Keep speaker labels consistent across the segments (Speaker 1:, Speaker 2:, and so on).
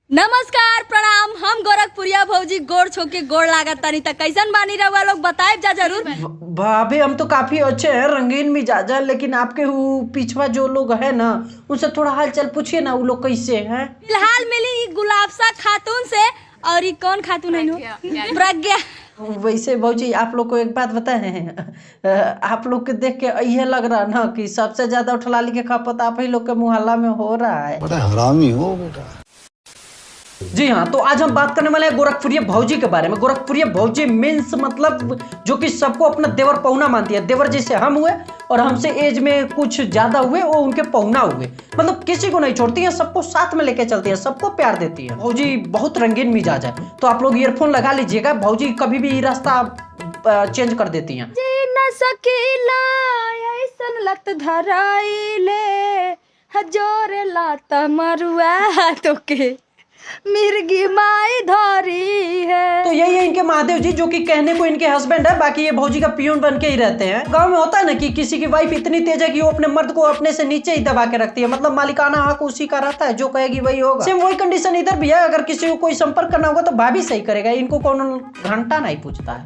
Speaker 1: नमस्कार प्रणाम। हम गोरखपुरिया भौजी गोड़ छो के गोड़ लागत तानी त कैसन बानी रहुआ लोग बताए जा जरूर।
Speaker 2: भाभी हम तो काफी अच्छे हैं, रंगीन मिजाज है, लेकिन आपके पिछवा जो लोग है ना उनसे थोड़ा हाल चाल पूछिए ना, वो लोग कैसे हैं।
Speaker 1: फिलहाल मिली गुलाबसा खातून से, और ये कौन खातून है? प्रज्ञा।
Speaker 2: वैसे भौजी आप लोग को एक बात बताए हैं, आप लोग के देख के ये लग रहा ना कि सबसे ज्यादा उठलाली के खपत आप ही लोग के मुहल्ला में हो रहा है।
Speaker 3: बड़ा हरामी हो बेटा।
Speaker 2: जी हाँ, तो आज हम बात करने वाले हैं गोरखपुरिया भौजी के बारे में। गोरखपुरिया भौजी मीन्स मतलब जो कि सबको अपना देवर पहुना मानती है। देवर जैसे हम हुए और हमसे एज में कुछ ज्यादा हुए वो उनके पहुना हुए, मतलब किसी को नहीं छोड़ती है, सबको साथ में लेके चलती है, सबको प्यार देती है। भौजी बहुत रंगीन मिजाज है, तो आप लोग ईयरफोन लगा लीजिएगा, भौजी कभी भी रास्ता चेंज कर देती हैं।
Speaker 1: जी न सकीला ऐसन लत धराइले हजोर लाता मरुआ तो के मिर्गी माई धरी है।
Speaker 2: तो यही है इनके महादेव जी, जो कि कहने को इनके हस्बैंड है, बाकी ये भौजी का पियून बन के ही रहते हैं। गांव में होता है ना कि किसी की वाइफ इतनी तेज है कि वो अपने मर्द को अपने से नीचे ही दबा के रखती है, मतलब मालिकाना हक उसी का रहता है, जो कहेगी वही होगा। सेम वही कंडीशन इधर भी है, अगर किसी को कोई संपर्क करना होगा तो भाभी सही करेगा, इनको कौन घंटा नहीं पूछता है।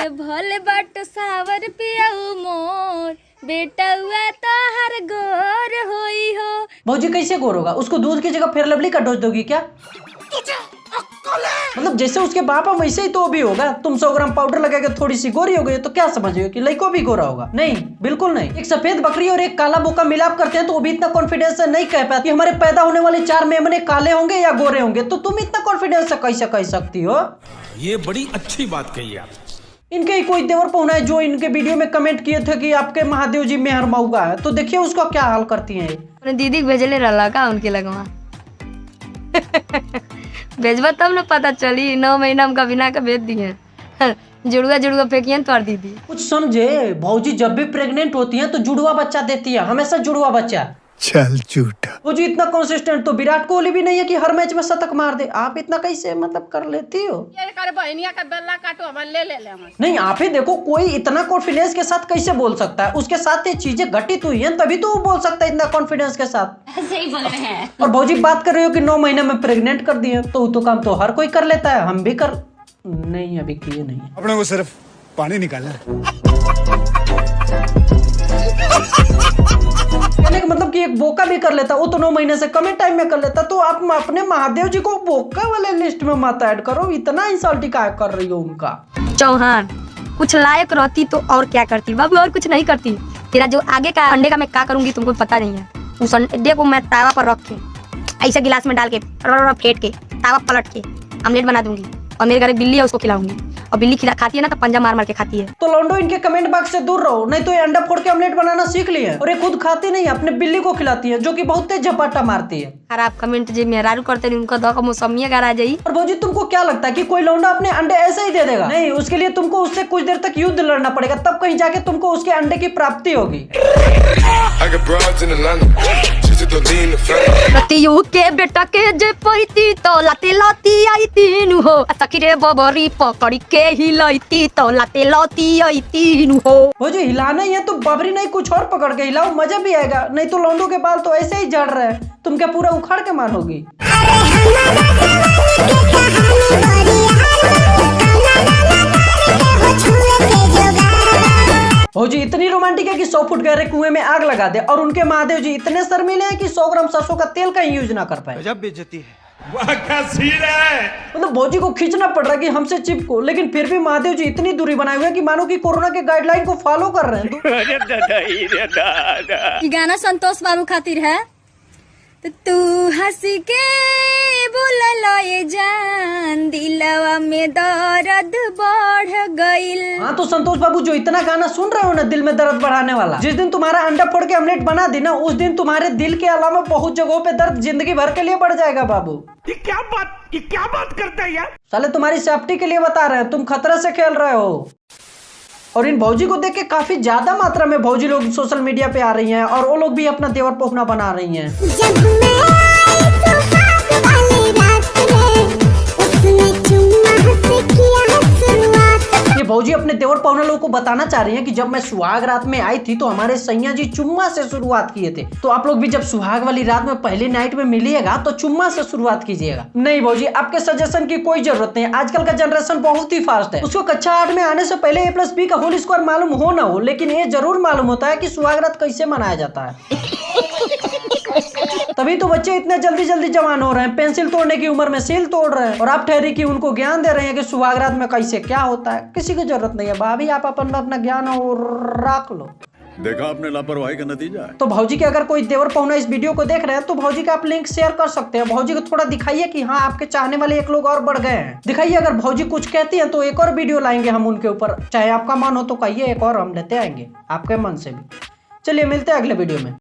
Speaker 1: भले बट सावर पियाऊ मोर बेटा हुआ तो हर गोर होई हो।
Speaker 2: भौजी कैसे गोर होगा? उसको दूध की जगह फेयर लवली का डोज दोगी क्या? मतलब जैसे उसके बाप है वैसे ही तो वो भी होगा। तुम 100 ग्राम पाउडर लगा के थोड़ी सी गोरी हो गई तो क्या समझ कि लड़को भी गोरा होगा? नहीं, बिल्कुल नहीं। एक सफेद बकरी और एक काला बोका मिलाप करते हैं तो वो भी इतना कॉन्फिडेंस से नहीं कह पाती हमारे पैदा होने वाले 4 मेमने काले होंगे या गोरे होंगे, तो तुम इतना कॉन्फिडेंस से कैसे कह सकती हो?
Speaker 4: ये बड़ी अच्छी बात कही आप।
Speaker 2: इनके ही कोई देवर पहुना है जो इनके वीडियो में कमेंट किए थे कि आपके महादेव जी मेहर मऊगा है, तो देखिए उसका क्या हाल करती हैं।
Speaker 1: दीदी भेजले रहा का उनके लगवा भेजबा तब न पता चली। 9 महीना में कभी ना का भेज दिए जुड़वा जुड़वा फेंकिए तो दीदी
Speaker 2: कुछ समझे। भौजी जब भी प्रेग्नेंट होती हैं तो जुड़वा बच्चा देती है, हमेशा जुड़वा बच्चा।
Speaker 3: चल झूठा।
Speaker 2: भौजी इतना कंसिस्टेंट तो विराट कोहली भी नहीं है कि हर मैच में शतक मार दे। आप इतना कैसे मतलब कर लेती हो? नहीं, आप ही देखो, कोई इतना कॉन्फिडेंस के साथ कैसे बोल सकता है? उसके साथ ये चीजें घटित हुई हैं तभी तो वो बोल सकता है इतना कॉन्फिडेंस के साथ।
Speaker 1: सही बोल रहे हैं।
Speaker 2: और भौजी बात कर रहे हो कि 9 महीने में प्रेग्नेंट कर दिए, तो काम तो हर कोई कर लेता है, हम भी कर नहीं, अभी किए नहीं।
Speaker 3: अपने को सिर्फ पानी निकालना है।
Speaker 2: मतलब कि एक बोका भी कर लेता, वो तो 9 महीने से कम टाइम में कर लेता, तो आप अपने महादेव जी को बोका वाले लिस्ट में मत ऐड करो। इतना इंसल्ट क्या कर रही हो उनका?
Speaker 1: चौहान कुछ लायक रहती तो और क्या करती बाबू, और कुछ नहीं करती। तेरा जो आगे का अंडे का मैं क्या करूंगी तुमको पता नहीं है। उस अंडे को मैं तावा पर रख के ऐसे गिलास में डाल के फेंट के तावा पलट के ऑमलेट बना दूंगी, और मेरे घर बिल्ली है उसको खिलाऊंगी, और बिल्ली खाती है ना तो पंजा मार मार के खाती है।
Speaker 2: तो लौंडो इनके कमेंट बॉक्स से दूर रहो, नहीं तो ये अंडा फोड़ के ऑमलेट बनाना सीख ली है, और ये खुद खाती नहीं, अपने बिल्ली को खिलाती है, जो कि बहुत तेज झपाटा मारती है।
Speaker 1: खराब कमेंट जो मेहरारू करते नहीं उनका दो मौसमिया घर आ जाई।
Speaker 2: और भौजी तुमको क्या लगता है कि कोई लौंडा अपने अंडे ऐसे ही दे देगा? नहीं, उसके लिए तुमको उससे कुछ देर तक युद्ध लड़ना पड़ेगा, तब कहीं जाके तुमको उसके अंडे की प्राप्ति होगी।
Speaker 1: रतियू के बेटा के जे पैती तो लाते लाती आई तीनू हो, सखी रे बबरी पकड़ी के हिलैती तो लाते लाती आई तीनू हो।
Speaker 2: भौजी हिलाना ही है तो बबरी नहीं, कुछ और पकड़ के हिलाओ, मजा भी आएगा। नहीं तो लौंडो के बाल तो ऐसे ही झड़ रहे हैं, तुम क्या पूरा उखाड़ के मानोगी? भौजी इतनी रोमांटिक है कि 100 फुट गहरे कुएं में आग लगा दे, और उनके महादेव जी इतने शर्मीले हैं कि 100 ग्राम सरसों का तेल का यूज ना कर पाए।
Speaker 4: गजब बेइज्जती है। वाह क्या सीन है।
Speaker 2: मतलब भौजी को खींचना पड़ रहा है कि हमसे चिपको, लेकिन फिर भी महादेव जी इतनी दूरी बनाए हुए हैं कि मानो कि कोरोना के गाइडलाइन को फॉलो कर रहे हैं।
Speaker 1: ये गाना संतोष बाबू खातिर है। तो तू हंस के बोला ये जान दिलवा में दर्द बढ़ गइल।
Speaker 2: हाँ तो संतोष बाबू जो इतना गाना सुन रहे हो ना, दिल में दर्द बढ़ाने वाला, जिस दिन तुम्हारा अंडा फोड़ के ऑमलेट बना दी ना, उस दिन तुम्हारे दिल के अलावा बहुत जगहों पे दर्द जिंदगी भर के लिए बढ़ जाएगा बाबू।
Speaker 4: ये क्या बात करता है यार?
Speaker 2: साले तुम्हारी सेफ्टी के लिए बता रहे हैं, तुम खतरे से खेल रहे हो। और इन भौजी को देख के काफी ज्यादा मात्रा में भौजी लोग सोशल मीडिया पे आ रही हैं, और वो लोग भी अपना देवर पहुना बना रही हैं। ये भौजी अपने देवर पौना लोगों को बताना चाह रही है कि जब मैं सुहाग रात में आई थी तो हमारे सैया जी चुम्मा से शुरुआत किए थे। तो आप लोग भी जब सुहाग वाली रात में पहली नाइट में मिलिएगा तो चुम्मा से शुरुआत कीजिएगा। नहीं भौजी, आपके सजेशन की कोई जरूरत नहीं है। आजकल का जनरेशन बहुत ही फास्ट है। उसको कक्षा 8 में आने से पहले A+B का होल स्क्वायर मालूम हो ना हो, लेकिन ये जरूर मालूम होता है कि सुहाग रात कैसे मनाया जाता है। तभी तो बच्चे इतने जल्दी जल्दी जवान हो रहे हैं, पेंसिल तोड़ने की उम्र में सील तोड़ रहे हैं, और आप ठहरी कि उनको ज्ञान दे रहे हैं कि सुहाग रात में कैसे क्या होता है। किसी की जरूरत नहीं है भाभी, आप अपना ज्ञान और रख लो।
Speaker 5: देखा आपने लापरवाही का नतीजा है।
Speaker 2: तो भौजी के अगर कोई देवर पहुना इस वीडियो को देख रहे हैं तो भौजी का आप लिंक शेयर कर सकते हैं। भौजी को थोड़ा दिखाइए कि हाँ आपके चाहने वाले एक लोग और बढ़ गए हैं। दिखाइए, अगर भौजी कुछ कहती है तो एक और वीडियो लाएंगे हम उनके ऊपर। चाहे आपका मन हो तो कहिए, एक और हम लेते आएंगे आपके मन से भी। चलिए मिलते हैं अगले वीडियो में।